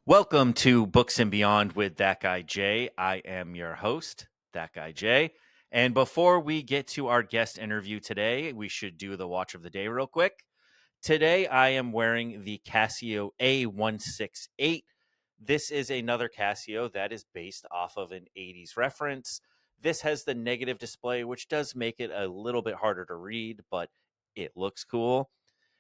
Welcome to Books and Beyond with That Guy Jay. I am your host, That Guy Jay. And before we get to our guest interview today, we should do the watch of the day real quick. Today, I am wearing the Casio A168. This is another Casio that is based off of an 80s reference. This has the negative display, which does make it a little bit harder to read, but it looks cool.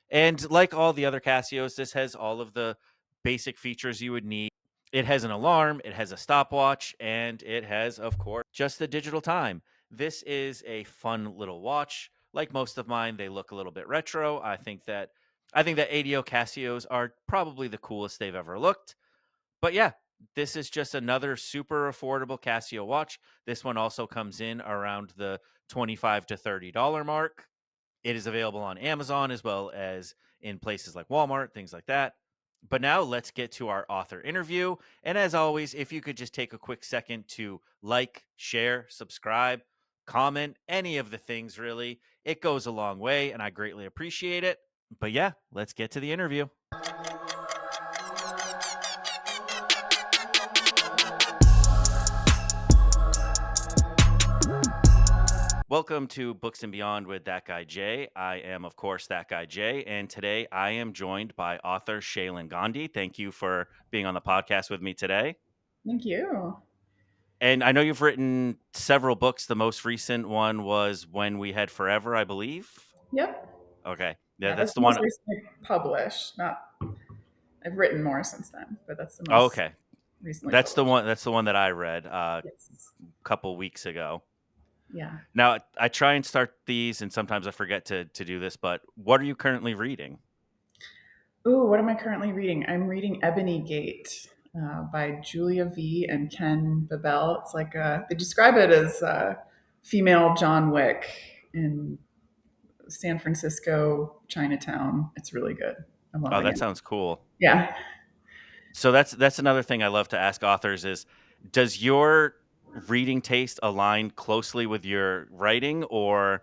And like all the other Casios, this has all of the basic features you would need. It has an alarm, it has a stopwatch, and it has, of course, just the digital time. This is a fun little watch. Like most of mine, they look a little bit retro. I think that ADO Casios are probably the coolest they've ever looked. But yeah, this is just another super affordable Casio watch. This one also comes in around the $25 to $30 mark. It is available on Amazon as well as in places like Walmart, things like that. But now let's get to our author interview. And as always, if you could just take a quick second to like, share, subscribe, comment, any of the things really, it goes a long way and I greatly appreciate it. But yeah, let's get to the interview. Welcome to Books and Beyond with That Guy Jay. I am, of course, That Guy Jay, and today I am joined by author Shaylin Gandhi. Thank you for being on the podcast with me today. Thank you. And I know you've written several books. The most recent one was When We Had Forever, I believe. Yep. Okay. Yeah, Yeah, that's that's the the most one. recently published. Not, I've written more since then, but that's the Oh, most okay. recently That's the published. one. That's the one that I read Yes. a couple weeks ago. Yeah. Now, I try and start these, and sometimes I forget to do this, but what are you currently reading? Ooh, what am I currently reading? I'm reading Ebony Gate by Julia V. and Ken Babel. It's like they describe it as female John Wick in San Francisco, Chinatown. It's really good. I'm Oh, loving that it. sounds cool. Yeah. So that's another thing I love to ask authors is, does your reading taste align closely with your writing, or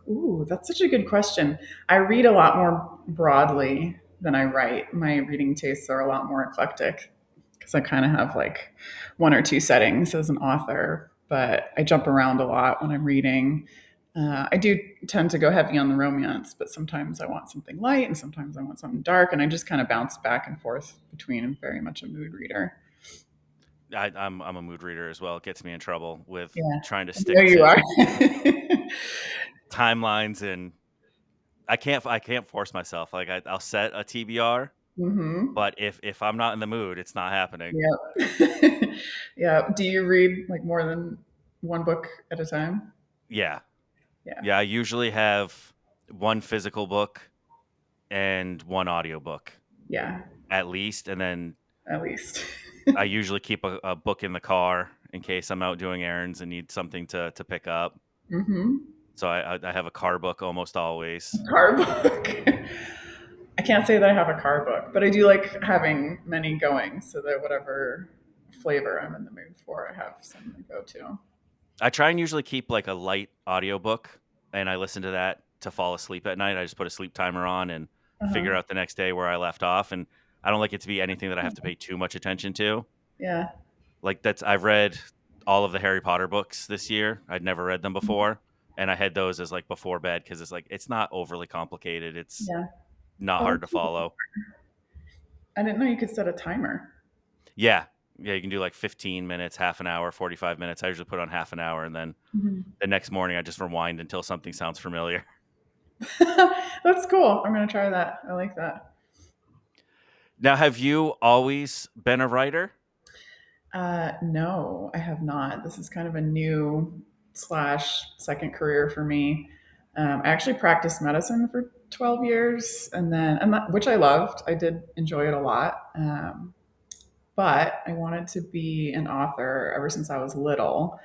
Ooh, that's such a good question. I read a lot more broadly than I write. My reading tastes are a lot more eclectic because I kind of have like one or two settings as an author, but I jump around a lot when I'm reading. I do tend to go heavy on the romance, but sometimes I want something light and sometimes I want something dark, and I just kind of bounce back and forth between. I'm very much a mood reader. I'm a mood reader as well. It gets me in trouble with Yeah, trying to I know stick you to are. timelines, and I can't force myself. Like I'll set a TBR, hmm but if I'm not in the mood, it's not happening. Yeah. Yeah. Do you read like more than one book at a time? Yeah, Yeah. yeah. I usually have one physical book and one audiobook Yeah. at least, and then At least. I usually keep a book in the car in case I'm out doing errands and need something to pick up. hmm So I have a car book almost always. Car book. I can't say that I have a car book, but I do like having many going so that whatever flavor I'm in the mood for, I have some to go to. I try and usually keep like a light audiobook and I listen to that to fall asleep at night. I just put a sleep timer on and figure Uh-huh. out the next day where I left off. And I don't like it to be anything that I have to pay too much attention to. Yeah. Like I've read all of the Harry Potter books this year. I'd never read them before. And I had those as like before bed because it's like it's not overly complicated. It's Yeah. not Oh, hard to that's really follow. I didn't know you could set a timer. Yeah. Yeah, you can do like 15 minutes, half an hour, 45 minutes. I usually put on half an hour and then Mhm. the next morning I just rewind until something sounds familiar. That's cool. I'm going to try that. I like that. Now, have you always been a writer? No, I have not. This is kind of a new slash second career for me. I actually practiced medicine for 12 years, which I loved. I did enjoy it a lot. But I wanted to be an author ever since I was little,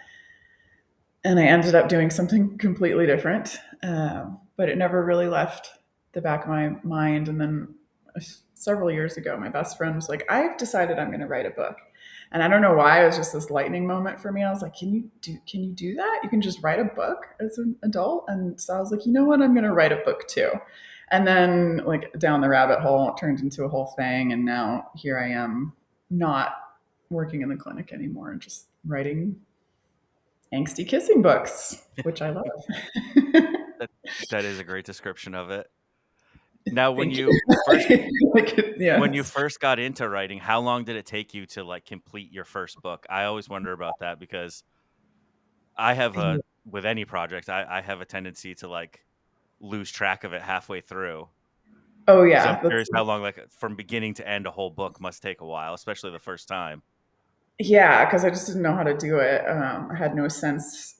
and I ended up doing something completely different. But it never really left the back of my mind. And then several years ago, my best friend was like, "I've decided I'm going to write a book." And I don't know why, it was just this lightning moment for me. I was like, can you do that? You can just write a book as an adult?" And so I was like, you know what? I'm going to write a book too. And then, like, down the rabbit hole, it turned into a whole thing. And now here I am, not working in the clinic anymore, just writing angsty kissing books, which I love. That that is a great description of it. Now, Thank you. Like, when you yes. first got into writing, how long did it take you to like complete your first book? I always wonder about that because I have a with any project, I have a tendency to like lose track of it halfway through. Oh So I'm yeah, that's curious how long, like from beginning to end, a whole book must take a while, especially the first time. yeah, because I just didn't know how to do it. I had no sense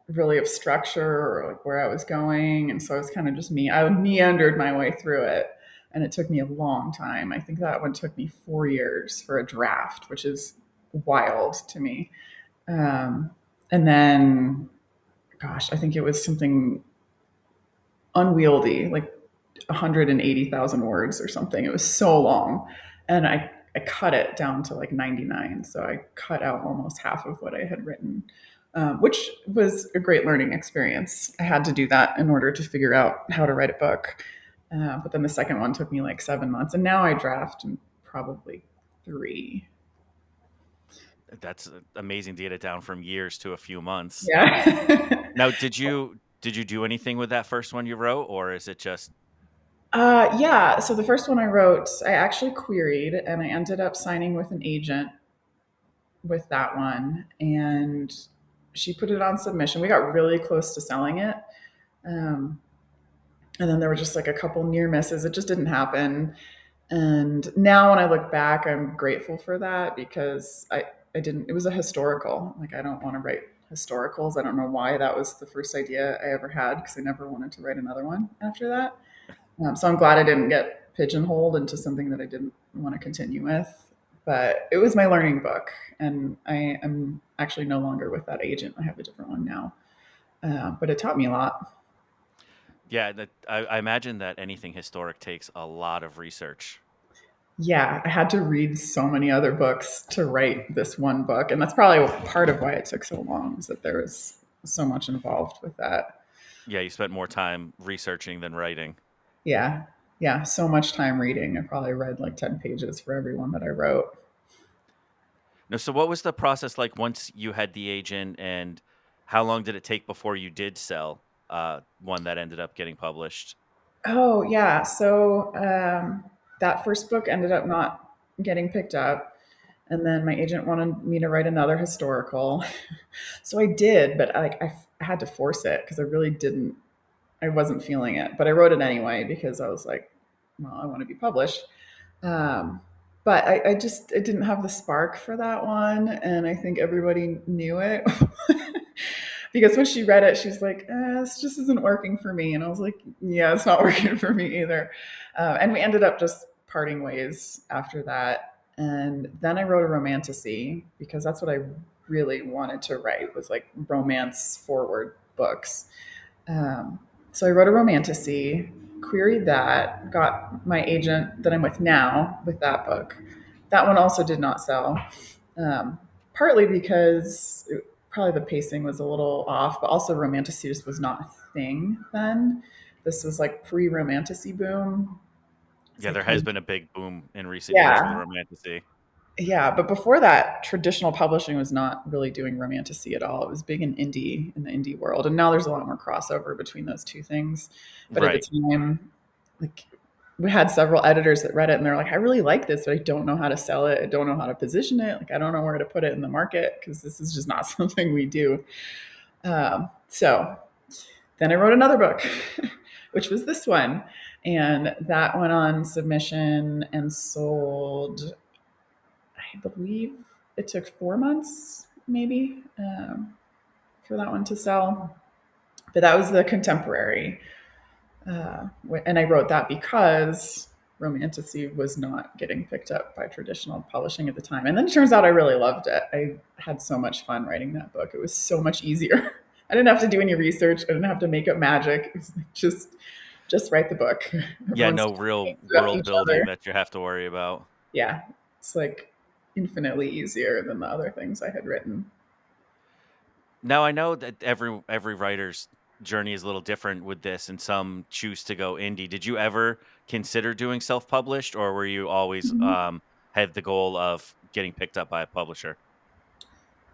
really of structure or like where I was going, and so it was kind of just me. I meandered my way through it, and it took me a long time. I think that one took me 4 years for a draft, which is wild to me. Um, and then, gosh, I think it was something unwieldy, like 180,000 words or something. It was so long. And I cut it down to like 99. So I cut out almost half of what I had written, which was a great learning experience. I had to do that in order to figure out how to write a book. But then the second one took me like 7 months. And now I draft in probably 3. That's amazing to get it down from years to a few months. Yeah. Now, did you do anything with that first one you wrote, or is it just Yeah. So the first one I wrote, I actually queried and I ended up signing with an agent with that one. And she put it on submission. We got really close to selling it. Um, and then there were just like a couple near misses. It just didn't happen. And now when I look back, I'm grateful for that because I didn't, it was a historical. Like, I don't want to write historicals. I don't know why that was the first idea I ever had because I never wanted to write another one after that. So I'm glad I didn't get pigeonholed into something that I didn't want to continue with. But it was my learning book, and I am actually no longer with that agent. I have a different one now. But it taught me a lot. yeah, that I imagine that anything historic takes a lot of research. Yeah, I had to read so many other books to write this one book, and that's probably part of why it took so long. Is that there was so much involved with that. Yeah, you spent more time researching than writing. Yeah, yeah, so much time reading. I probably read like 10 pages for every one that I wrote. No, so what was the process like once you had the agent, and how long did it take before you did sell one that ended up getting published? Oh yeah. So that first book ended up not getting picked up, and then my agent wanted me to write another historical, so I did. But I had to force it because I really didn't. I wasn't feeling it, but I wrote it anyway because I was like, well, I want to be published. Um, but I didn't have the spark for that one, and I think everybody knew it. Because when she read it, she's like, "This just isn't working for me," and I was like, "Yeah, it's not working for me either." And we ended up just parting ways after that. And then I wrote a romantasy because that's what I really wanted to write, was like romance forward books. Um, so I wrote a romantasy, queried that, got my agent that I'm with now with that book. That one also did not sell, partly because probably the pacing was a little off, but also romantasy just was not a thing then. This was like pre-romantasy boom. It's Yeah, like there has been a big boom in recent years with yeah, romantasy. yeah, but before that, traditional publishing was not really doing romantasy at all. It was big in the indie world, and now there's a lot more crossover between those two things. But at the Right. time, like, we had several editors that read it, and they're like, "I really like this, but I don't know how to sell it. I don't know how to position it. Like, I don't know where to put it in the market because this is just not something we do." So then I wrote another book, which was this one, and that went on submission and sold, I believe it took 4 months, maybe, for that one to sell. But that was the contemporary. And I wrote that because romantasy was not getting picked up by traditional publishing at the time. And then it turns out I really loved it. I had so much fun writing that book. It was so much easier. I didn't have to do any research. I didn't have to make up magic. It was like just write the book. Yeah, Everyone's no just real stuff world each building other. that you have to worry about. Yeah, it's like infinitely easier than the other things I had written. Now I know that every writer's journey is a little different with this, and some choose to go indie. Did you ever consider doing self-published, or were you always Mhm. had the goal of getting picked up by a publisher?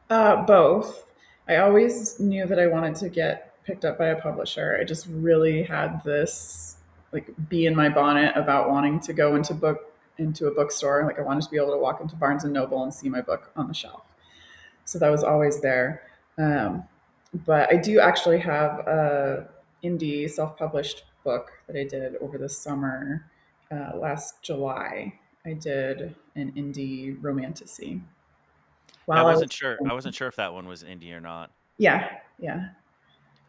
Both. I always knew that I wanted to get picked up by a publisher. I just really had this like bee in my bonnet about wanting to go into a bookstore. Like I wanted to be able to walk into Barnes and Noble and see my book on the shelf. So that was always there. Um, but I do actually have a indie self-published book that I did over the summer. Last July, I did an indie romantasy Yeah, I while I wasn't was. sure. I wasn't sure if that one was indie or not. Yeah, yeah,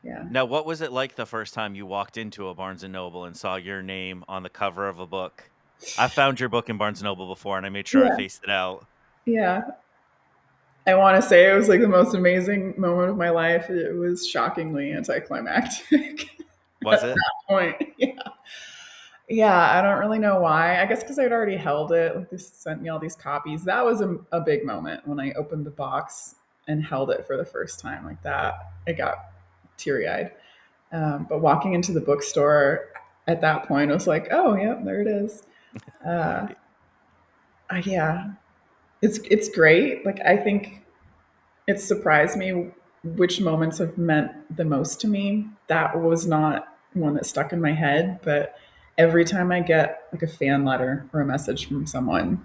yeah, Now, what was it like the first time you walked into a Barnes& and Noble and saw your name on the cover of a book? I found your book in Barnes& and Noble before, and I made sure I yeah, faced it out. yeah. I want to say it was like the most amazing moment of my life. It was shockingly anticlimactic at Was it? that point. Yeah. Yeah, I don't really know why. I guess because I'd already held it. Like, they sent me all these copies. That was a big moment when I opened the box and held it for the first time. Like that, I got teary eyed. But walking into the bookstore at that point, I was like, oh, yep, there it is. Uh, yeah, it's great. Like I think it surprised me which moments have meant the most to me. That was not one that stuck in my head, but every time I get like a fan letter or a message from someone,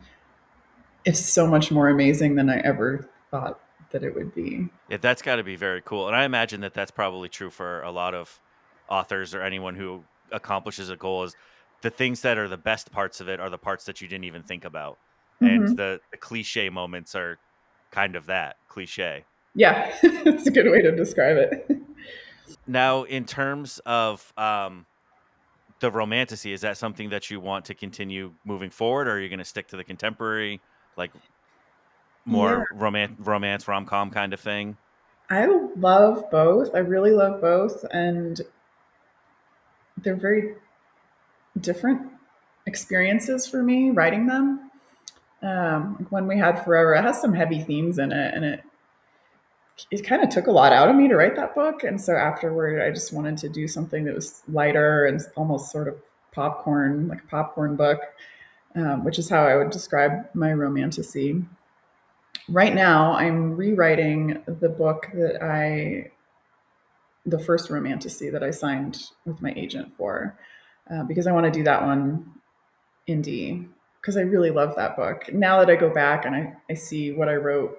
it's so much more amazing than I ever thought that it would be. Yeah, that's gotta be very cool, and I imagine that that's probably true for a lot of authors or anyone who accomplishes a goal is the things that are the best parts of it are the parts that you didn't even think about, and Hmm. the cliche moments are kind of that, cliche. Yeah, that's a good way to describe it. Now, in terms of, the romantasy, is that something that you want to continue moving forward, or are you gonna stick to the contemporary, like, Yeah, more romance, rom-com kind of thing? I love both. I really love both, and they're very different experiences for me writing them. Like When We Had Forever, it has some heavy themes in it, and it kind of took a lot out of me to write that book. And so afterward, I just wanted to do something that was lighter and almost sort of popcorn, like a popcorn book, which is how I would describe my romantasy. Right now, I'm rewriting the first romantasy that I signed with my agent for, because I want to do that one indie because I really love that book. Now that I go back and I see what I wrote,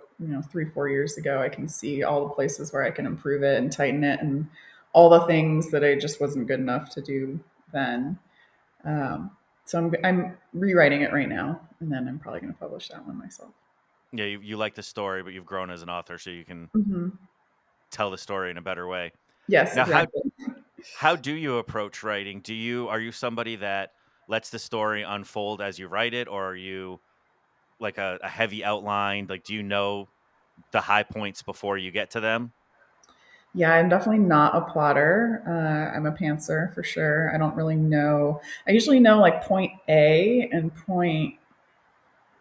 3, 4 years ago, I can see all the places where I can improve it and tighten it and all the things that I just wasn't good enough to do then. Um, so I'm rewriting it right now, and then I'm probably going to publish that one myself. Yeah, you like the story, but you've grown as an author, so you can Hmm. tell the story in a better way. Yes, Now, exactly. how do you approach writing? Are you somebody that lets the story unfold as you write it, or are you like a heavy outline? Like, do you know the high points before you get to them? Yeah, I'm definitely not a plotter. I'm a pantser for sure. I don't really know. I usually know like point A and point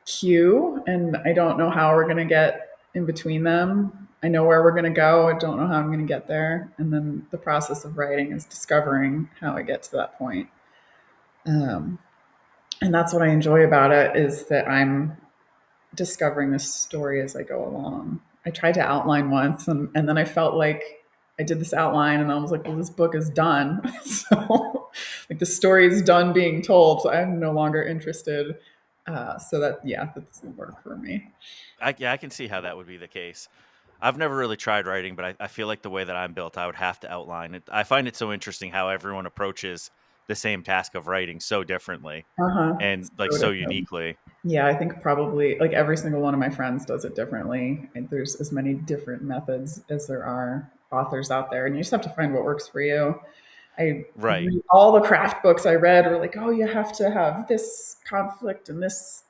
Q, and I don't know how we're going to get in between them. I know where we're going to go. I don't know how I'm going to get there. And then the process of writing is discovering how I get to that point. Um, and that's what I enjoy about it is that I'm discovering this story as I go along. I tried to outline once, and then I felt like I did this outline, and I was like, well, this book is done. So, like, the story is done being told, so I'm no longer interested. So yeah, that doesn't work for me. Yeah, I can see how that would be the case. I've never really tried writing, but I feel like the way that I'm built, I would have to outline it. I find it so interesting how everyone approaches the same task of writing so differently Uh huh. and like So so different. uniquely. Yeah, I think probably like every single one of my friends does it differently. And there's as many different methods as there are authors out there, and you just have to find what works for you. Right. All the craft books I read were like, oh, you have to have this conflict and this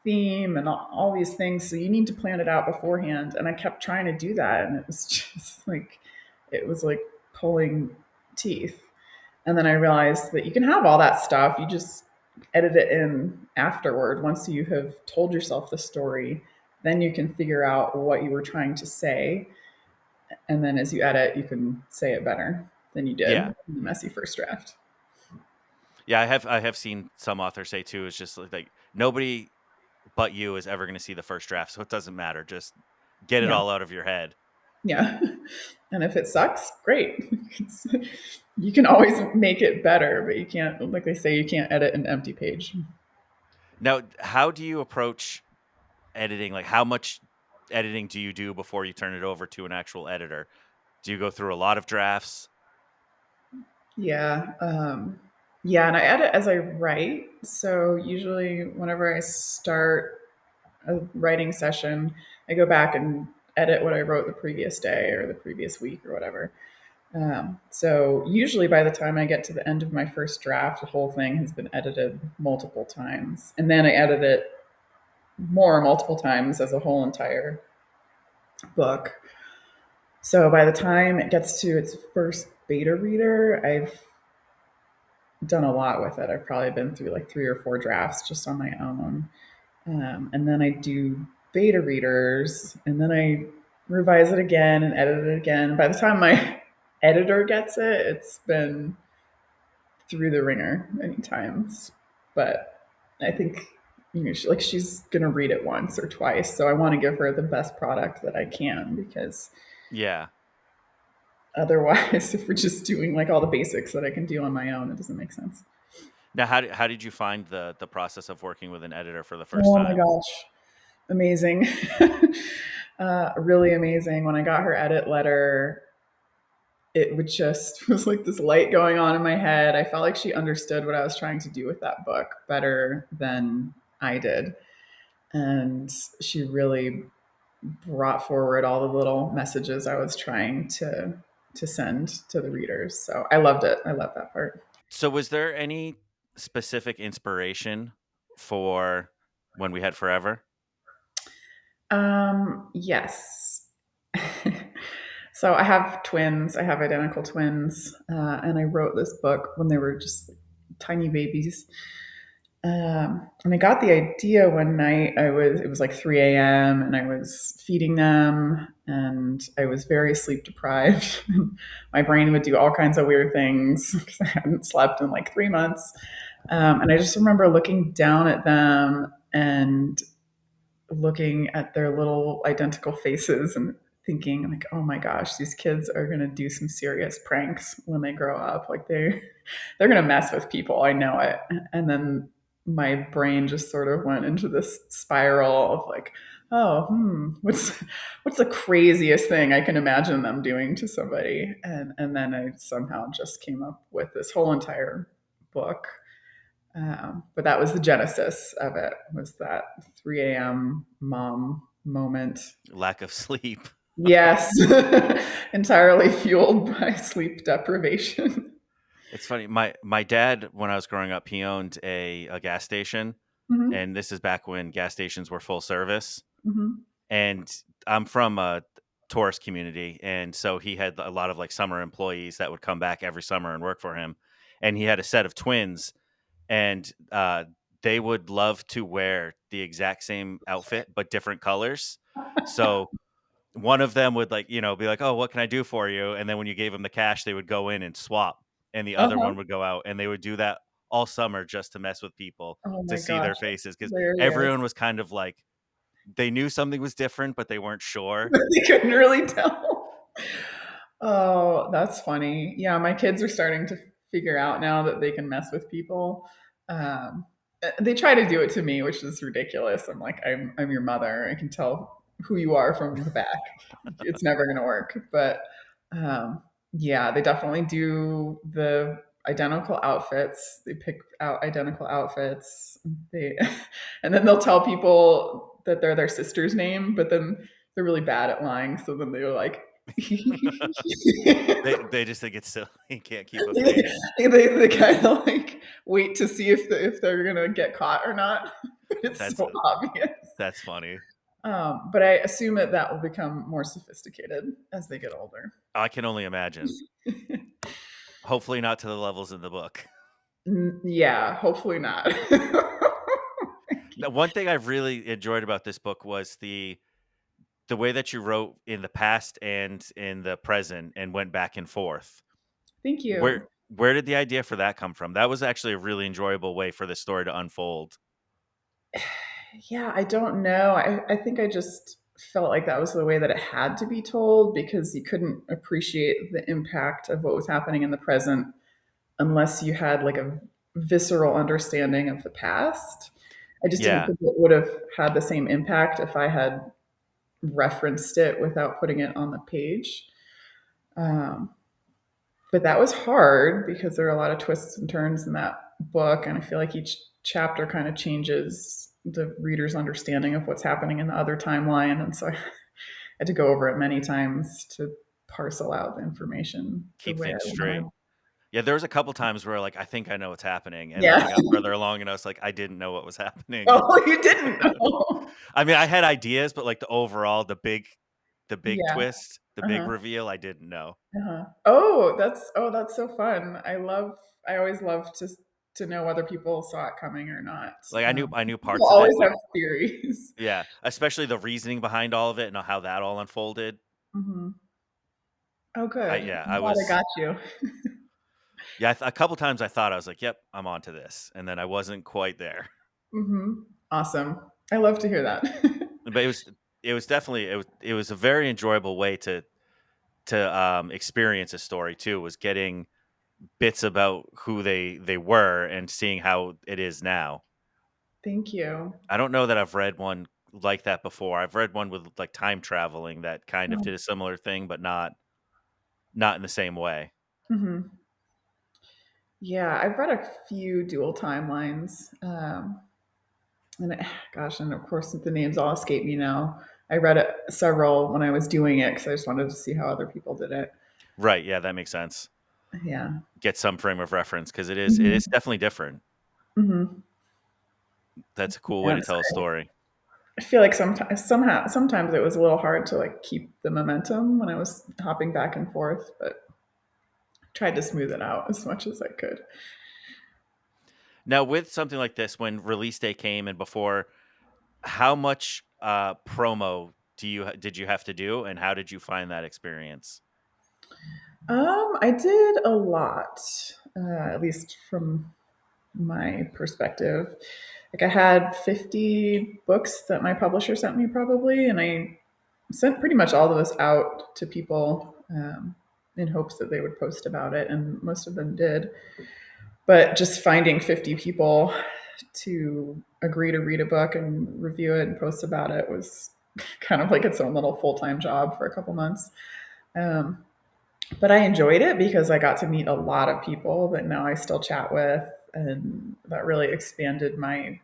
theme and all these things. So you need to plan it out beforehand. And I kept trying to do that. And it was just like, it was like pulling teeth. And then I realized that you can have all that stuff. You just edit it in afterward. Once you have told yourself the story, then you can figure out what you were trying to say. And then as you edit, you can say it better. than you did Yeah. in the messy first draft. Yeah, I have seen some authors say too, it's just like nobody but you is ever gonna see the first draft, so it doesn't matter, just get it Yeah. all out of your head. Yeah. And if it sucks, great. It's, you can always make it better, but you can't, like they say, you can't edit an empty page. Now, how do you approach editing? Like, how much editing do you do before you turn it over to an actual editor? Do you go through a lot of drafts? Yeah. Yeah. And I edit as I write. So usually, whenever I start a writing session, I go back and edit what I wrote the previous day or the previous week or whatever. So usually by the time I get to the end of my first draft, the whole thing has been edited multiple times. And then I edit it more multiple times as a whole entire book. So by the time it gets to its first beta reader, I've done a lot with it. I've probably been through like 3 or 4 drafts just on my own. And then I do beta readers, and then I revise it again and edit it again. By the time my editor gets it, it's been through the ringer many times. But I think she's gonna read it once or twice, so I want to give her the best product that I can because Yeah. otherwise, if we're just doing like all the basics that I can do on my own, it doesn't make sense. Now, how did you find the process of working with an editor for the first Oh my time? gosh, amazing. Really amazing. When I got her edit letter, it would just was like this light going on in my head. I felt like she understood what I was trying to do with that book better than I did. And she really brought forward all the little messages I was trying to send to the readers. So I loved it. I love that part. So, was there any specific inspiration for When We Had Forever? Yes. So I have twins. I have identical twins, and I wrote this book when they were just tiny babies. And I got the idea one night. It was like 3 a.m. and I was feeding them, and I was very sleep deprived. My brain would do all kinds of weird things because I hadn't slept in like 3 months. And I just remember looking down at them and looking at their little identical faces and thinking like, oh my gosh, these kids are going to do some serious pranks when they grow up. Like they're going to mess with people. I know it. And then my brain just sort of went into this spiral of like, oh, what's the craziest thing I can imagine them doing to somebody? And then I somehow just came up with this whole entire book. But that was the genesis of it, was that 3 a.m. mom moment. Lack of sleep. Yes, entirely fueled by sleep deprivation. It's funny. My dad, when I was growing up, he owned a gas station, Hmm. and this is back when gas stations were full service. Hmm. And I'm from a tourist community, and so he had a lot of like summer employees that would come back every summer and work for him. And he had a set of twins, and they would love to wear the exact same outfit but different colors. So one of them would like, be like, "Oh, what can I do for you?" And then when you gave them the cash, they would go in and swap, and the other Uh-huh. one would go out, and they would do that all summer just to mess with people Oh to my see gosh, their faces that's because hilarious. everyone was kind of like they knew something was different, but they weren't sure. They couldn't really tell. Oh, that's funny. Yeah, my kids are starting to figure out now that they can mess with people. Um, they try to do it to me, which is ridiculous. I'm like, I'm your mother. I can tell who you are from the back. It's never going to work. But yeah, they definitely do the identical outfits. They pick out identical outfits. They and then they'll tell people that they're their sister's name, but then they're really bad at lying. So then they're like, They just think it's silly, can't keep a they, face. they kind of like wait to see if they're gonna get caught or not. It's That's so obvious. that's funny. But I assume that that will become more sophisticated as they get older. I can only imagine. Hopefully not to the levels in the book. Yeah, hopefully not. Now, one thing I've really enjoyed about this book was the way that you wrote in the past and in the present and went back and forth. Thank Where you. where did the idea for that come from? That was actually a really enjoyable way for the story to unfold. Yeah, I don't know. I think I just felt like that was the way that it had to be told because you couldn't appreciate the impact of what was happening in the present unless you had like a visceral understanding of the past. I just didn't Yeah, think it would have had the same impact if I had referenced it without putting it on the page. Um, but that was hard because there are a lot of twists and turns in that book, and I feel like each chapter kind of changes the reader's understanding of what's happening in the other timeline, and so I had to go over it many times to parcel out the information the keep way I things straight. wanted. Yeah, there was a couple times where, like, I think I know what's happening, and then I Yeah. got further along and I was like, I didn't know what was happening. Oh, you didn't know. I mean, I had ideas, but, like, the big Yeah. twist, the big Uh-huh. reveal, I didn't know. Uh-huh. Oh, that's so fun. I always love to know whether people saw it coming or not. Like, I knew People parts of it, always but have theories. yeah, especially the reasoning behind all of it and how that all unfolded. Mhm. Oh, I good. yeah, I'm I glad I was got you. yeah, a couple times I thought I was like, "Yep, I'm onto this," and then I wasn't quite there. Mhm. Awesome. I love to hear that. But it was definitely it was a very enjoyable way to experience a story too, was getting bits about who they were and seeing how it is now. Thank you. I don't know that I've read one like that before. I've read one with, like, time traveling that kind of Oh, did a similar thing, but not in the same way. mhm. Yeah, I've read a few dual timelines, and gosh, and of course the names all escape me now. I read several when I was doing it because I just wanted to see how other people did it. Right, yeah, that makes sense. Yeah. Get some frame of reference because it is Mhm. definitely different. Mhm. That's a cool way to And so tell a story. I feel like sometimes it was a little hard to like keep the momentum when I was hopping back and forth, but tried to smooth it out as much as I could. Now, with something like this, when release day came and before, how much, promo did you have to do, and how did you find that experience? I did a lot, at least from my perspective. Like I had 50 books that my publisher sent me probably, and I sent pretty much all of those out to people in hopes that they would post about it, and most of them did. But just finding 50 people to agree to read a book and review it and post about it was kind of like its own little full time job for a couple months. Um, but I enjoyed it because I got to meet a lot of people that now I still chat with, and that really expanded my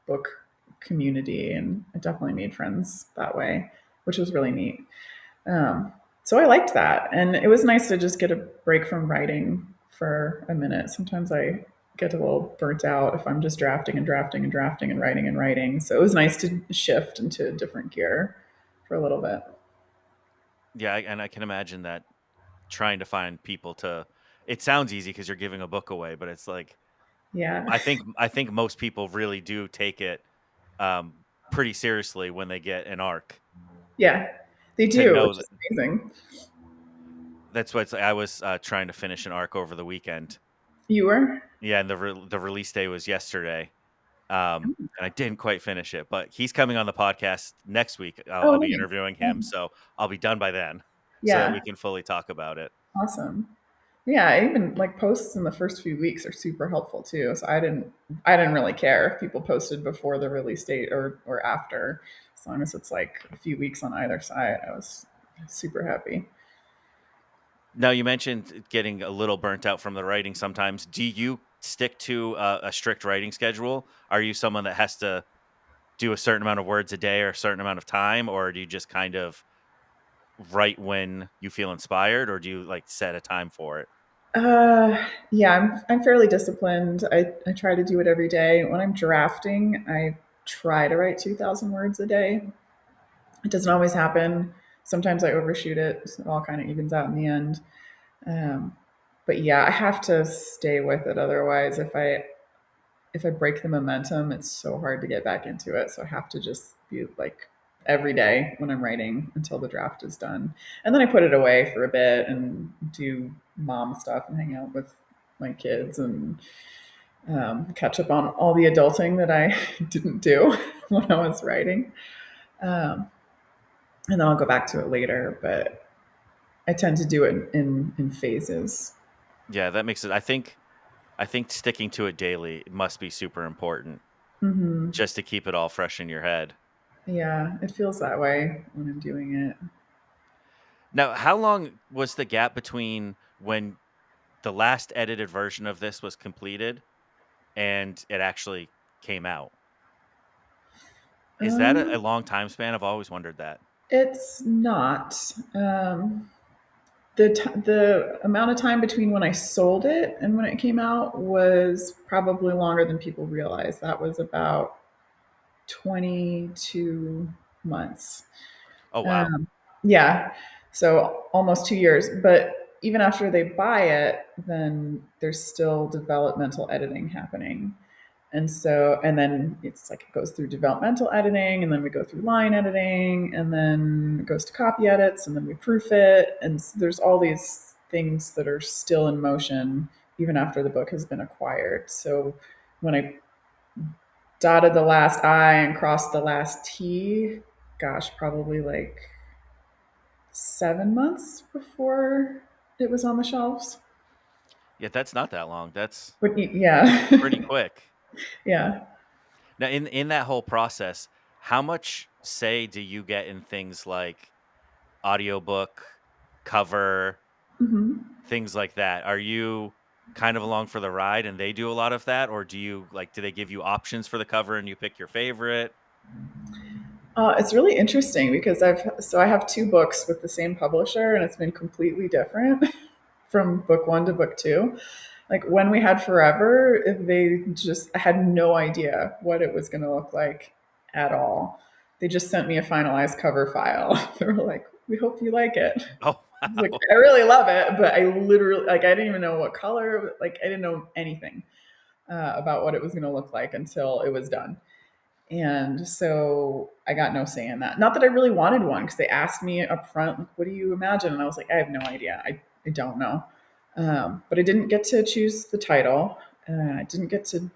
book community. And I definitely made friends that way, which was really neat. So I liked that. And it was nice to just get a break from writing for a minute. Sometimes I get a little burnt out if I'm just drafting and drafting and drafting and writing and writing. So it was nice to shift into a different gear for a little bit. Yeah, and I can imagine that trying to find people to it sounds easy because 'cause you're giving a book away, but it's like Yeah. I think most people really do take it, pretty seriously when they get an arc Yeah. They to do, know which that is amazing. that's what I was, trying to finish an arc over the weekend. You were? Yeah, and the release day was yesterday, and I didn't quite finish it, but he's coming on the podcast next week. I'll Oh, be nice. interviewing Oh, him, so I'll be done by then so that we yeah. can fully talk about it. Awesome. Yeah, even like posts in the first few weeks are super helpful too. So I didn't really care if people posted before the release date or after, as long as it's like a few weeks on either side. I was super happy. Now, you mentioned getting a little burnt out from the writing sometimes. Do you stick to a strict writing schedule? Are you someone that has to do a certain amount of words a day or a certain amount of time, or do you just kind of write when you feel inspired, or do you like set a time for it? Yeah, I'm fairly disciplined. I try to do it every day. When I'm drafting, I try to write 2,000 words a day. It doesn't always happen. Sometimes I overshoot it. So it all kind of evens out in the end. Um, but yeah, I have to stay with it. Otherwise, if I break the momentum, it's so hard to get back into it. So I have to just be like every day when I'm writing until the draft is done. And then I put it away for a bit and do mom stuff and hang out with my kids and catch up on all the adulting that I didn't do when I was writing. Um, and then I'll go back to it later, but I tend to do it in phases. Yeah, that makes it. I think sticking to it daily must be super important Hmm. just to keep it all fresh in your head. Yeah, it feels that way when I'm doing it. Now, how long was the gap between when the last edited version of this was completed and it actually came out? Is that a Um, long time span? I've always wondered that. it's not. The amount of time between when I sold it and when it came out was probably longer than people realize. That was about 22 months. Oh, wow. Um, yeah, so almost 2 years. But even after they buy it, then there's still developmental editing happening. And then it's like it goes through developmental editing, and then we go through line editing, and then it goes to copy edits, and then we proof it. And there's all these things that are still in motion even after the book has been acquired. So when I dotted the last I and crossed the last T, gosh, probably like 7 months before it was on the shelves. Yeah, that's not that long. That's But yeah, pretty quick. yeah. Now, in that whole process, how much say do you get in things like audiobook, cover, Hmm. things like that? Are you kind of along for the ride and they do a lot of that, or do they give you options for the cover and you pick your favorite? It's really interesting because I have two books with the same publisher, and it's been completely different from book one to book two. Like when we had Forever, they just I had no idea what it was going to look like at all. They just sent me a finalized cover file. They were like, "We hope you like it." Oh, I was like, wow. "I really love it," but I literally like I didn't even know what color. Like I didn't know anything about what it was going to look like until it was done. And so I got no say in that. Not that I really wanted one because they asked me up front, like, what do you imagine? And I was like, I have no idea. I don't know. But I didn't get to choose the title. I didn't get to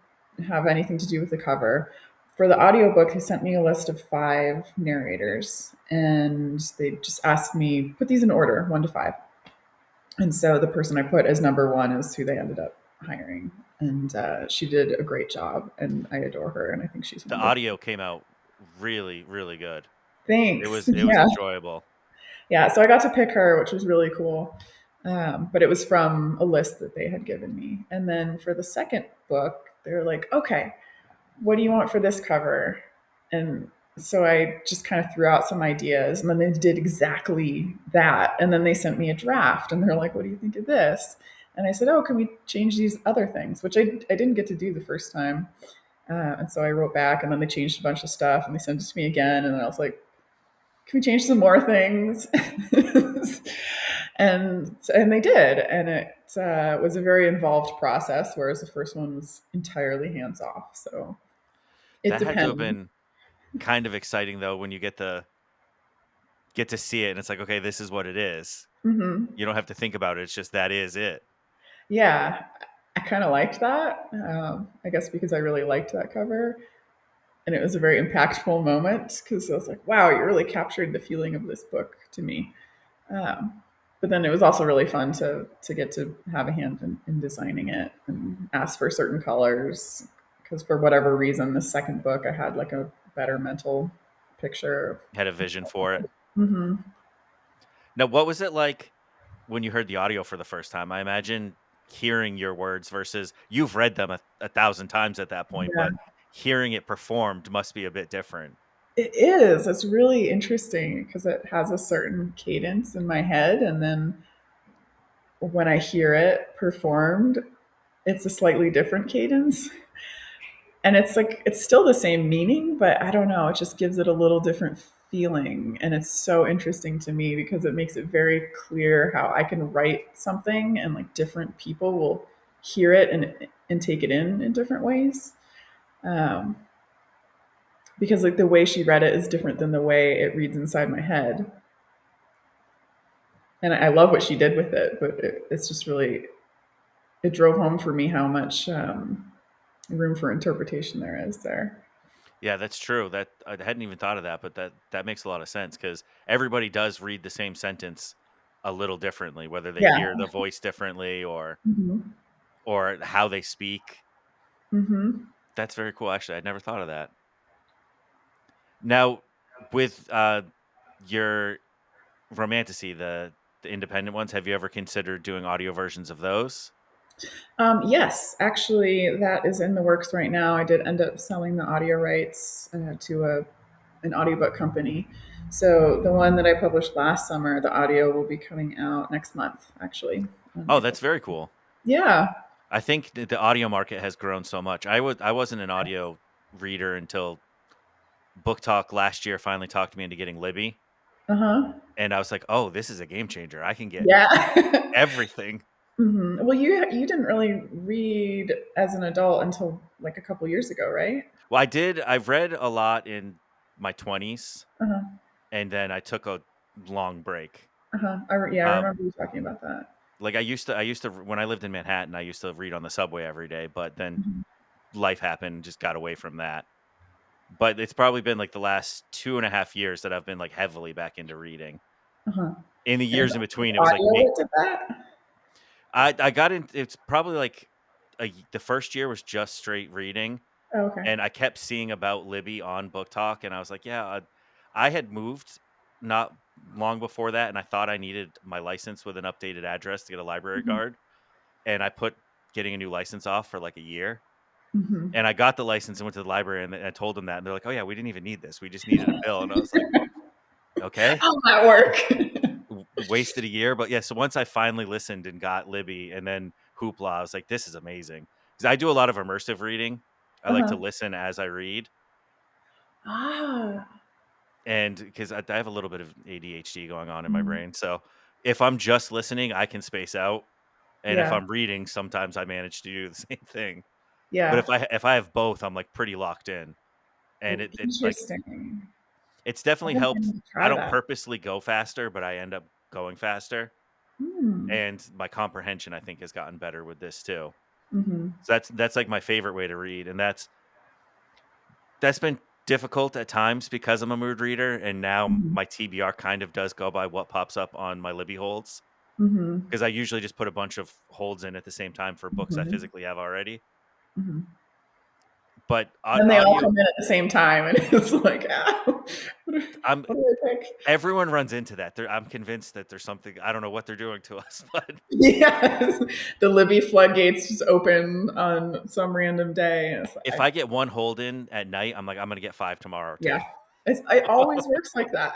have anything to do with the cover. For the audiobook, they sent me a list of five narrators and they just asked me, put these in order, one to five. And so the person I put as number one is who they ended up hiring. And she did a great job and I adore her. And I think she's The wonderful. audio came out really, really good. It Thanks. was it was Yeah. enjoyable. Yeah. So I got to pick her, which was really cool. But it was from a list that they had given me. And then for the second book, they were like, okay, what do you want for this cover? And so I just kind of threw out some ideas and then they did exactly that. And then they sent me a draft and they're like, what do you think of this? And I said, oh, can we change these other things? Which I didn't get to do the first time. And so I wrote back and then they changed a bunch of stuff and they sent it to me again. And then I was like, can we change some more things? And they did, and it was a very involved process, whereas the first one was entirely hands off. So it That had to have depends. been kind of exciting though when you get to see it and it's like, okay, this is what it is. Hmm. You don't have to think about it. It's just that is it. Yeah, I kind of liked that. I guess because I really liked that cover, and it was a very impactful moment because I was like, "Wow, you really captured the feeling of this book to me." Um, but then it was also really fun to get to have a hand in designing it and ask for certain colors because for whatever reason, the second book I had like a better mental picture. Had a vision for it. Mm-hmm. Now, what was it like when you heard the audio for the first time? I imagine hearing your words versus you've read them a thousand times at that point, Yeah, but hearing it performed must be a bit different. it is. It's really interesting because it has a certain cadence in my head, and then when I hear it performed, it's a slightly different cadence. And it's like it's still the same meaning, but I don't know, it just gives it a little different feeling. And it's so interesting to me because it makes it very clear how I can write something and like different people will hear it and take it in different ways. Um, because like the way she read it is different than the way it reads inside my head. And I love what she did with it, but it's just really, it drove home for me how much room for interpretation there is there. Yeah, that's true. That I hadn't even thought of that, but that makes a lot of sense because everybody does read the same sentence a little differently, whether they Yeah. hear the voice differently Hmm. or how they speak. Hmm. That's very cool. Actually, I'd never thought of that. Now, with your romantasy, the independent ones, have you ever considered doing audio versions of those? Yes, actually, that is in the works right now. I did end up selling the audio rights to an audiobook company. So the one that I published last summer, the audio will be coming out next month, actually, on Oh, April. that's very cool. Yeah. I think that the audio market has grown so much. I wasn't an audio reader until Book Talk last year finally talked me into getting Libby, Uh huh. and I was like, "Oh, this is a game changer. I can get Yeah. everything." Hmm. Well, you didn't really read as an adult until like a couple years ago, right? Well, I did. I've read a lot in my 20s, Uh huh. and then I took a long break. Uh huh. Yeah, I Um, remember you talking about that. like I used to when I lived in Manhattan, I used to read on the subway every day, but then Hmm. life happened, just got away from that. But it's probably been like the last 2.5 years that I've been like heavily back into reading. Uh huh. In the And is years in it between, it was like audio that did that? I got in. It's probably like the first year was just straight reading, Oh, okay. and I kept seeing about Libby on Book Talk, and I was like, yeah, I had moved not long before that, and I thought I needed my license with an updated address to get a library Hmm. card, and I put getting a new license off for like a year. Hmm. And I got the license and went to the library and I told them that, and they're like, "Oh yeah, we didn't even need this. We just needed a bill." And I was like, "Okay." How's that work? Wasted a year, but yeah. So once I finally listened and got Libby and then Hoopla, I was like, "This is amazing." Because I do a lot of immersive reading. I like to Uh-huh. listen as I read, Ah, and because I have a little bit of ADHD going on in my mhm. brain, so if I'm just listening, I can space out, and if Yeah, I'm reading, sometimes I manage to do the same thing. But yeah. if I have both, I'm like pretty locked in, and it like Interesting. it's I've definitely been helped. meaning to I try don't that. purposely go faster, but I end up going faster, Hmm. and my comprehension, I think, has gotten better with this too. Mm-hmm. So that's like my favorite way to read, and that's been difficult at times because I'm a mood reader, and now Mm-hmm. my TBR kind of does go by what pops up on my Libby holds Mm-hmm. because I usually just put a bunch of holds in at the same time for books I Mm-hmm. physically have already. Mm-hmm. But Then they all audio, come in at the same time, and it's like, what do, I'm what do I pick? everyone runs into that. I'm convinced that there's something I don't know what they're doing to us, but Yes, the Libby floodgates just open on some random day. And it's if like, I get one hold in at night, I'm like I'm gonna get 5 tomorrow yeah, too, it always works like that.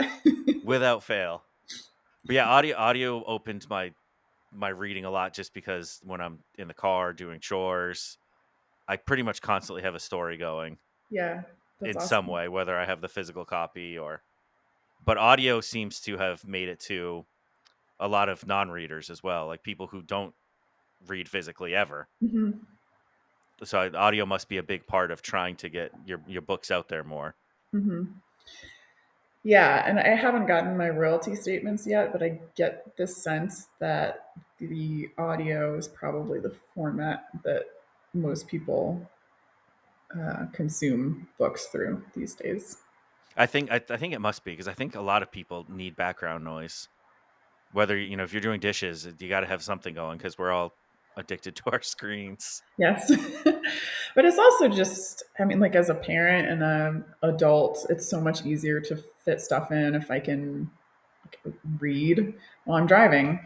without fail. But yeah, audio opens my reading a lot just because when I'm in the car doing chores, I pretty much constantly have a story going Yeah, that's in some awesome. way, whether I have the physical copy or but audio seems to have made it to a lot of non-readers as well, like people who don't read physically ever. Hmm. So audio must be a big part of trying to get your books out there more. Hmm. Yeah, and I haven't gotten my royalty statements yet, but I get the sense that the audio is probably the format that most people consume books through these days. I think it must be because I think a lot of people need background noise. Whether if you're doing dishes, you got to have something going because we're all addicted to our screens. Yes. But it's also just, I mean, like as a parent and an adult, it's so much easier to fit stuff in if I can like, read while I'm driving.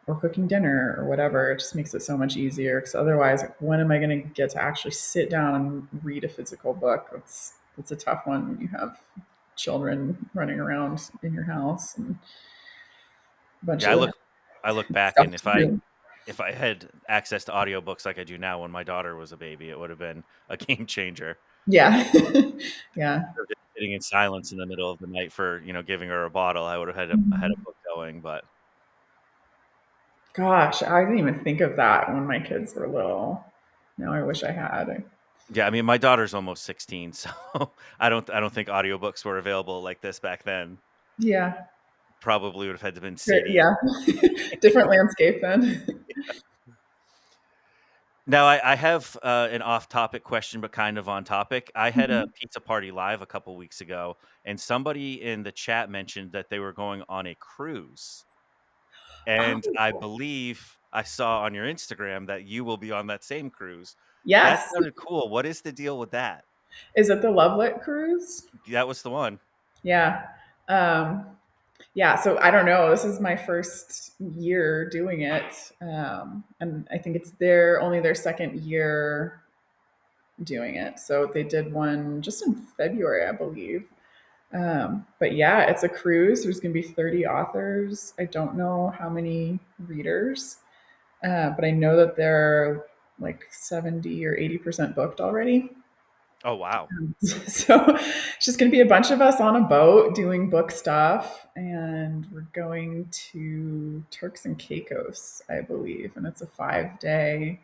Or cooking dinner or whatever. It just makes it so much easier. Because otherwise, like, when am I going to get to actually sit down and read a physical book? It's a tough one when you have children running around in your house and a bunch Yeah, of I look back stuff and to do. if I had access to audiobooks like I do now when my daughter was a baby, it would have been a game changer. Yeah, yeah. Or just sitting in silence in the middle of the night for, giving her a bottle, I would have had a Mhm. book going, but Gosh, I didn't even think of that when my kids were little. Now I wish I had. Yeah, I mean, my daughter's almost 16, so I don't think audiobooks were available like this back then. Yeah. Probably would have had to been Great, CD. yeah. Different landscape then. Now I have, an off-topic question, but kind of on topic. I had a Mhm. pizza party live a couple weeks ago, and somebody in the chat mentioned that they were going on a cruise, and I Oh, believe I saw on your Instagram that you will be on that same cruise. That yes. sounded cool. What is the deal with that? Is it the Lovelet cruise? That was the one. Yeah. Um, yeah, so I don't know. This is my first year doing it. And I think it's their second year doing it. So they did one just in February, I believe. But yeah, it's a cruise. There's going to be 30 authors. I don't know how many readers, but I know that they're like 70 or 80% booked already. Oh, wow. So it's just going to be a bunch of us on a boat doing book stuff, and we're going to Turks and Caicos, I believe, and it's a 5 day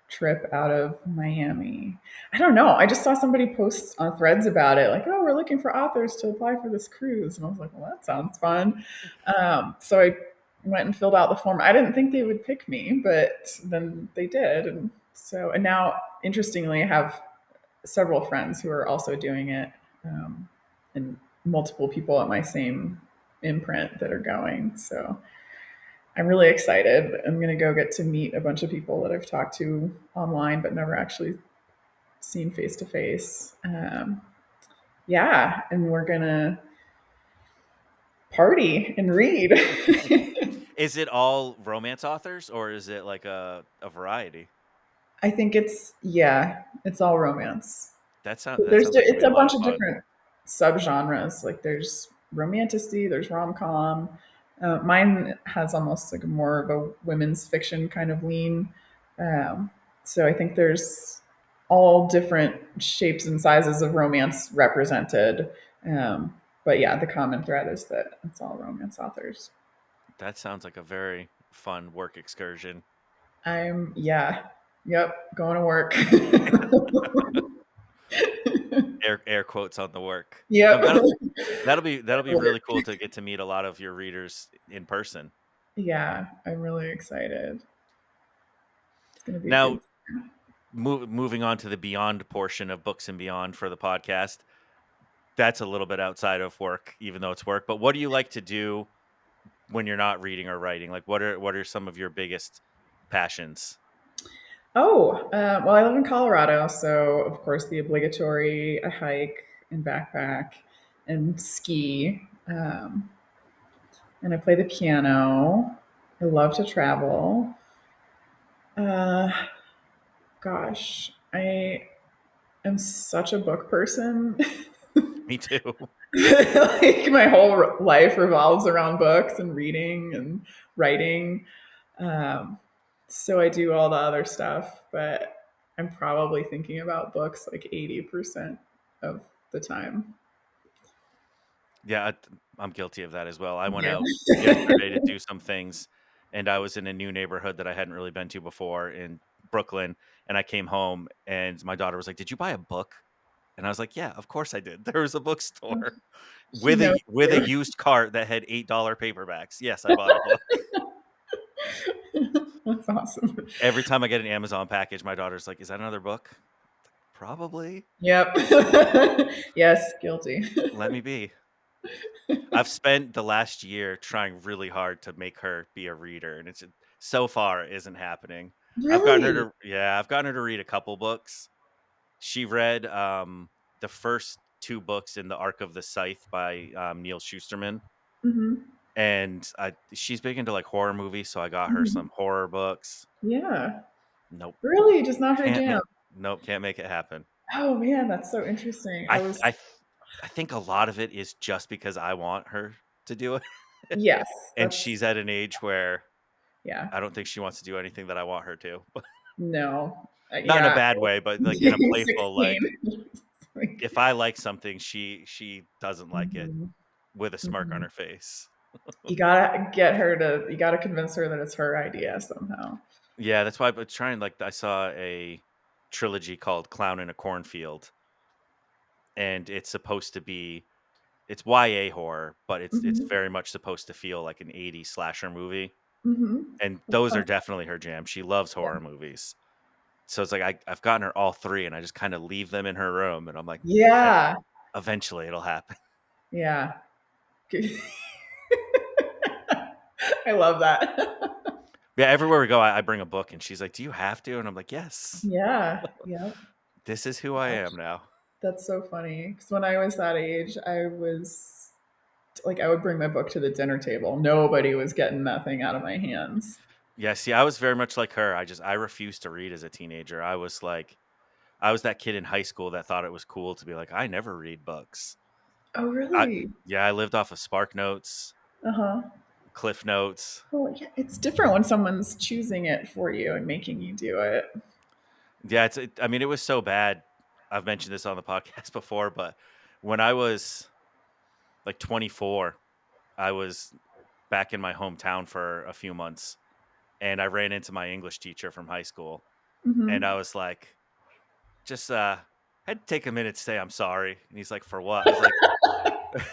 trip out of Miami. I don't know. I just saw somebody post on Threads about it, like, "Oh, we're looking for authors to apply for this cruise," and I was like, "Well, that sounds fun." So I went and filled out the form. I didn't think they would pick me, but then they did, and now, interestingly, I have several friends who are also doing it, and multiple people at my same imprint that are going. So I'm really excited. I'm going to go get to meet a bunch of people that I've talked to online but never actually seen face to face. Yeah, and we're going to party and read. Is it all romance authors, or is it like a variety? I think yeah, it's all romance. That There's sounds like it'll it's be a a lot of bunch of fun. different subgenres. Like there's romantasy, there's rom com. Mine has almost like more of a women's fiction kind of lean. Um, so I think there's all different shapes and sizes of romance represented. But yeah, the common thread is that it's all romance authors. That sounds like a very fun work excursion. Yeah, yep, going to work. Air quotes on the work. Yep. No, that'll be really cool to get to meet a lot of your readers in person. Yeah, I'm really excited. It's going to be a Now, good. moving on to the beyond portion of books and beyond for the podcast, that's a little bit outside of work, even though it's work. But what do you like to do when you're not reading or writing? Like, what are some of your biggest passions? Oh, well, I live in Colorado, so of course the obligatory a hike and backpack and ski. And I play the piano. I love to travel. Uh, Gosh, I am such a book person. Me too. Like my whole life revolves around books and reading and writing. Um, so I do all the other stuff, but I'm probably thinking about books like 80% of the time. Yeah, I'm guilty of that as well. I went Yeah. out yesterday to do some things, and I was in a new neighborhood that I hadn't really been to before in Brooklyn, and I came home, and my daughter was like, "Did you buy a book?" And I was like, "Yeah, of course I did. There was a bookstore She knows with a you. used cart that had $8 paperbacks. Yes, I bought a book." That's awesome. Every time I get an Amazon package, my daughter's like, "Is that another book?" "Probably. Yep. Yes, guilty. Let me be." I've spent the last year trying really hard to make her be a reader, and it's so far it isn't happening. Really? I've gotten her to read a couple books. She read, the first 2 books in the Arc of the Scythe by, Neil Shusterman, Hmm. and she's big into, like, horror movies, so I got her Hmm. some horror books. Yeah. Nope. Really? Just not her Can't jam. make Nope, can't make it happen. Oh man, that's so interesting. I th I think a lot of it is just because I want her to do it, Yes, and that's she's at an age where yeah. I don't think she wants to do anything that I want her to. No. Not in a Yeah. bad way, but, like, in a playful, 16. like, Like, if I like something, she doesn't like it mhm, with a smirk on mhm. her face. You gotta convince her that it's her idea somehow. Yeah, that's why. But trying like I saw a trilogy called Clown in a Cornfield, and it's supposed to be it's YA horror, but it's Mhm. very much supposed to feel like an '80s slasher movie, Mhm. and That's those are fun. definitely her jam. She loves Yeah. horror movies. So it's like I've gotten her all 3 and I just kinda leave them in her room, and I'm like, "E Yeah. eventually it'll happen." Yeah. I love that. Yeah, everywhere we go, I bring a book, and she's like, "Do you have to?" And I'm like, "Yes. Yeah. Yep. This is who I am now." That's so funny. Because when I was that age, I was like, I would bring my book to the dinner table. Nobody was getting that thing out of my hands. Yeah, see, I was very much like her. I refused to read as a teenager. I was that kid in high school that thought it was cool to be like, "I never read books." Oh, I really? Yeah, I lived off of Spark Notes, Uh huh. Cliff Notes. Well, yeah, it's different when someone's choosing it for you and making you do it. Yeah, I mean, it was so bad. I've mentioned this on the podcast before, but when I was, like, 24, I was back in my hometown for a few months, and I ran into my English teacher from high school, and I Hmm. was like, "Just, had to take a minute to say I'm sorry." And he's like, "For what?" I was like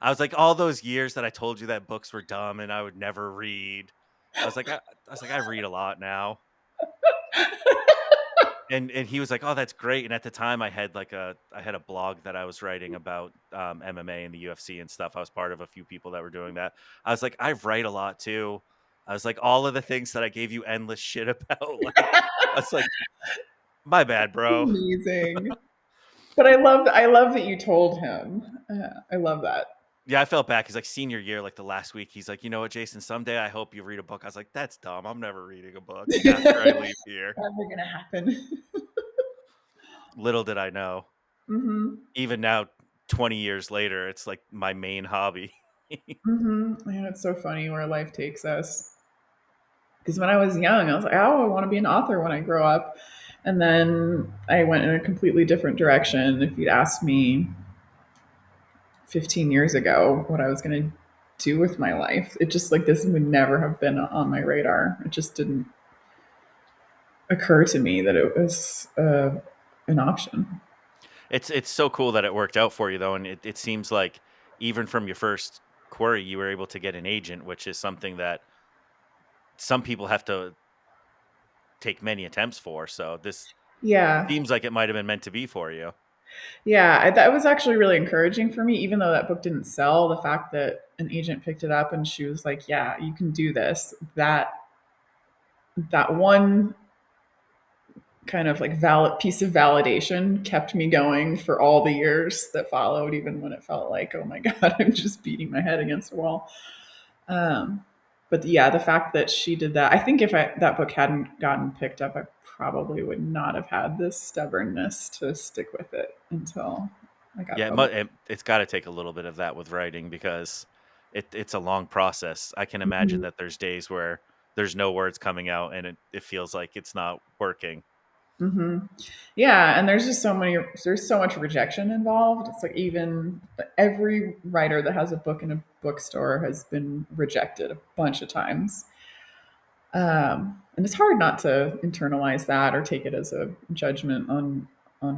I was like, "All those years that I told you that books were dumb and I would never read." I was like, "I read a lot now." And he was like, "Oh, that's great." And at the time, I had a blog that I was writing about, MMA and the UFC and stuff. I was part of a few people that were doing that. I was like, "I write a lot too." I was like, "All of the things that I gave you endless shit about," like, I was like, "My bad, bro." Amazing. But I love that you told him. I love that. Yeah, I felt bad because, like, senior year, like, the last week, he's like, "You know what, Jason? Someday I hope you read a book." I was like, "That's dumb. I'm never reading a book after I leave here." Never gonna happen. Little did I know. Hmm. Even now, 20 years later, it's, like, my main hobby. Hmm. Yeah, it's so funny where life takes us. Because when I was young, I was like, oh, I want to be an author when I grow up. And then I went in a completely different direction. If you'd asked me 15 years ago what I was going to do with my life, it just like this would never have been on my radar. It just didn't occur to me that it was an option. It's so cool that it worked out for you, though, and it seems like even from your first query, you were able to get an agent, which is something that some people have to take many attempts for, so this Yeah. seems like it might have been meant to be for you. Yeah. That was actually really encouraging for me, even though that book didn't sell. The fact that an agent picked it up and she was like, yeah, you can do this. That one kind of like valid piece of validation kept me going for all the years that followed, even when it felt like, oh my God, I'm just beating my head against a wall. Um, but yeah, the fact that she did that, I think if that book hadn't gotten picked up, I probably would not have had this stubbornness to stick with it until I got Yeah, published. it's gotta take a little bit of that with writing because it's a long process. I can imagine Mhm. that there's days where there's no words coming out and it feels like it's not working. Hmm. Yeah, and there's so much rejection involved. It's like even every writer that has a book in a bookstore has been rejected a bunch of times. And it's hard not to internalize that or take it as a judgment on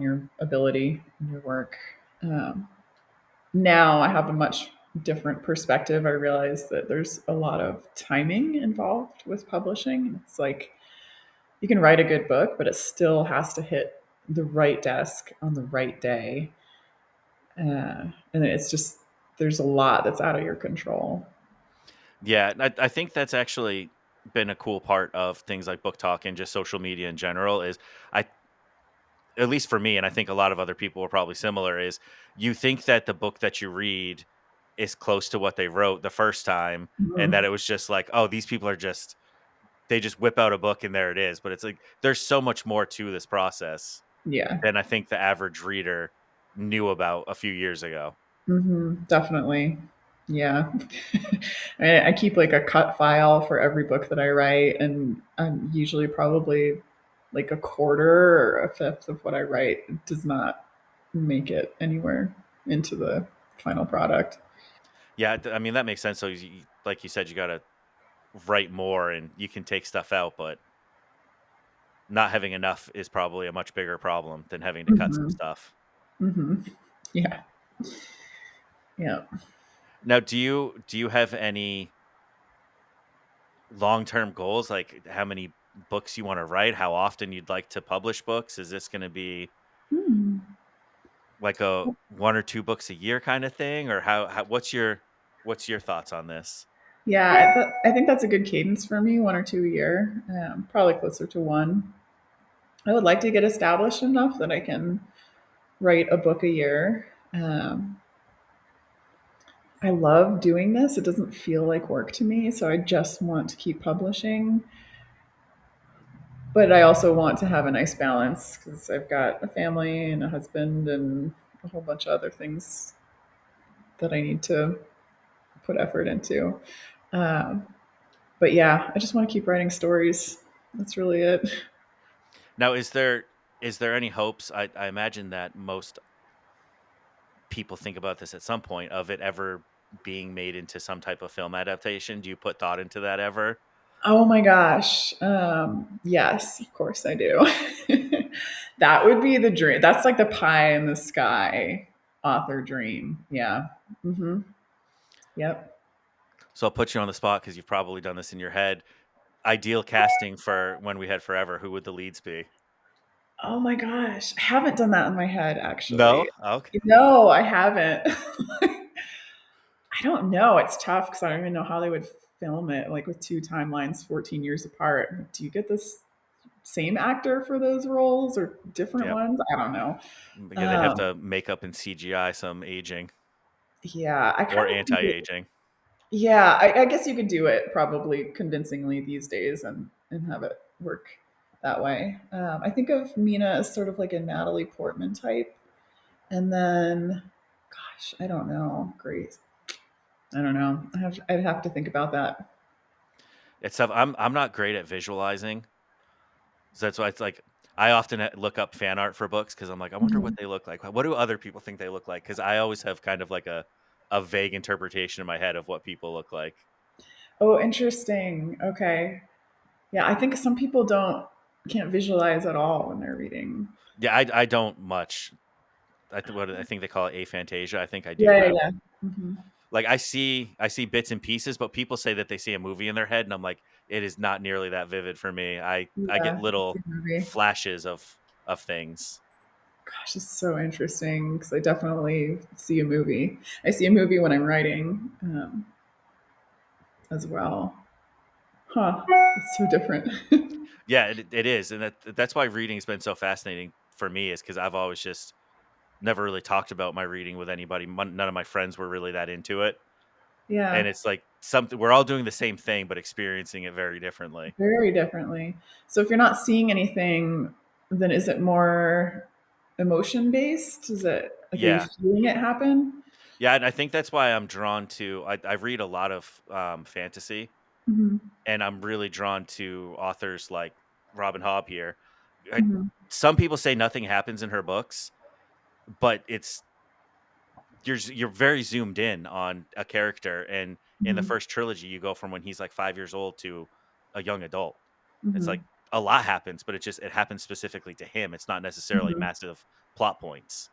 your ability and your work. Um, Now I have a much different perspective. I realize that there's a lot of timing involved with publishing. It's like you can write a good book, but it still has to hit the right desk on the right day. And it's just, there's a lot that's out of your control. Yeah, and I think that's actually been a cool part of things like book talk and just social media in general is I at least for me, and I think a lot of other people are probably similar, is you think that the book that you read is close to what they wrote the first time, and that Mhm. it was just like, oh, these people are just they just whip out a book and there it is. But it's like there's so much more to this process Yeah. than I think the average reader knew about a few years ago. Definitely. Yeah. I keep like a cut file for every book that I write, and I'm usually probably like a quarter or a fifth of what I write does not make it anywhere into the final product. Yeah, I mean that makes sense. So, like you said, you got to write more, and you can take stuff out, but not having enough is probably a much bigger problem than having to cut some Hmm. stuff. Hmm. Yeah. Yeah. Now, do you have any long-term goals, like how many books you wanna write, how often you'd like to publish books? Is this gonna be Hmm. like a 1 or 2 books a year kinda thing, or how what's your thoughts on this? Yeah, I think that's a good cadence for me, one or two a year, probably closer to one. I would like to get established enough that I can write a book a year. I love doing this. It doesn't feel like work to me, so I just want to keep publishing. But I also want to have a nice balance because I've got a family and a husband and a whole bunch of other things that I need to put effort into. Um, but yeah, I just want to keep writing stories. That's really it. Now, is there any hopes? I imagine that most people think about this at some point of it ever being made into some type of film adaptation. Do you put thought into that ever? Oh my gosh. Yes, of course I do. That would be the dream. That's like the pie in the sky author dream. Yeah. Hmm. Yep. So I'll put you on the spot because you've probably done this in your head. Ideal casting for When We Had Forever, who would the leads be? Oh my gosh. I haven't done that in my head, No? actually. Okay. No, I haven't. I don't know. It's tough because I don't even know how they would film it, like with two timelines 14 years apart. Do you get this same actor for those roles or different Yep. ones? I don't know. Yeah, they'd have Um, to make up and CGI some aging yeah, I or kind of think it, anti-aging. yeah, I guess you could do it probably convincingly these days and have it work that way. I think of Mina as sort of like a Natalie Portman type. And then, gosh, I don't know. Great. I don't know. I'd have to think about that. It's tough. I'm not great at visualizing. So that's why it's like I often look up fan art for books because I'm like, I wonder what Mhm. they look like. What do other people think they look like? Because I always have kind of like a vague interpretation in my head of what people look like. Oh, interesting. Okay. Yeah, I think some people can't visualize at all when they're reading. Yeah, I don't much. I think they call it aphantasia. I think I do Yeah, yeah, have yeah. Hmm. like I see bits and pieces, but people say that they see a movie in their head, and I'm like, it is not nearly that vivid for me. I get Yeah, it's a little movie. flashes of things. Gosh, it's so interesting because I definitely see a movie. I see a movie when I'm writing as well. Huh. It's so different. Yeah, it is, and that's why reading has been so fascinating for me is because I've always just never really talked about my reading with anybody. None of my friends were really that into it, and Yeah, it's like something we're all doing the same thing, but experiencing it very differently. very differently. So if you're not seeing anything, then is it more emotion based? Is it like, are you Yeah, feeling it happen? yeah, and I think that's why I'm drawn to. I read a lot of fantasy, Hmm. and I'm really drawn to authors like Robin Hobb here. I, Hmm. some people say nothing happens in her books, but you're very zoomed in on a character, and in the Hmm. first trilogy, you go from when he's like 5 years old to a young adult. It's like Hmm. a lot happens, but it happens specifically to him. It's not necessarily Hmm. massive plot points.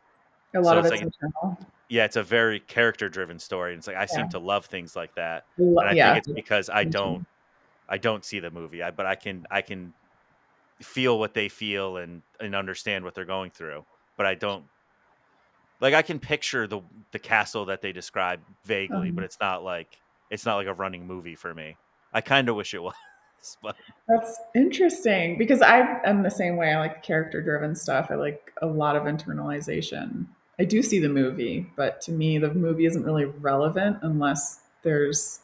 A lot So of it's it's like internal. yeah, it's a very character driven story. And it's like I Yeah. seem to love things like that, and I think Yeah. it's because I Me don't too. I don't see the movie, but I can feel what they feel and understand what they're going through, but I don't like I can picture the castle that they describe vaguely, but Um, it's not like a running movie for me. I kind of wish it was, but that's interesting because I am the same way. I like character driven stuff. I like a lot of internalization. I do see the movie, but to me, the movie isn't really relevant unless there's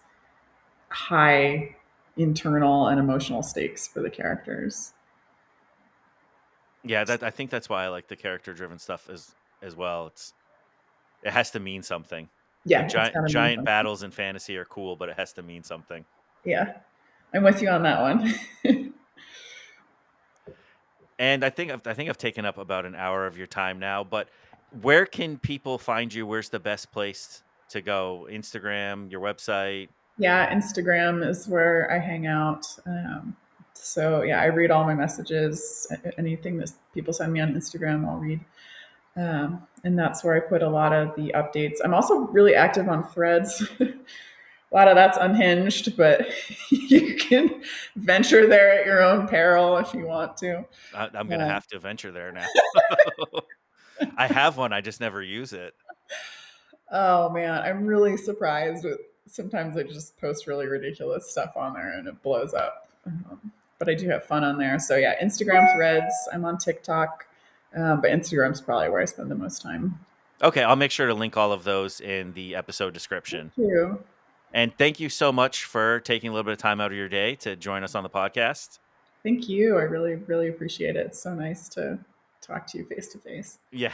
high internal and emotional stakes for the characters. yeah, that I think that's why I like the character driven stuff as well. It has to mean something. Like Yeah, it's got giant to mean giant something. battles in fantasy are cool, but it has to mean something. Yeah, I'm with you on that one. And I think I've taken up about an hour of your time now, but where can people find you? Where's the best place to go? Instagram, your website? Yeah, Instagram is where I hang out. So yeah, I read all my messages. Anything that people send me on Instagram, I'll read. And that's where I put a lot of the updates. I'm also really active on Threads. A lot of that's unhinged, but you can venture there at your own peril if you want to. I'm gonna Uh, have to venture there now. I have one, I just never use it. oh man, I'm really surprised. Sometimes I just post really ridiculous stuff on there and it blows up. But I do have fun on there. So yeah, Instagram Threads. I'm on TikTok, but Instagram's probably where I spend the most time. Okay, I'll make sure to link all of those in the episode Thank description. you. And thank you so much for taking a little bit of time out of your day to join us on the podcast. Thank you. I really, really appreciate it. It's so nice to talk to you face to face. Yeah.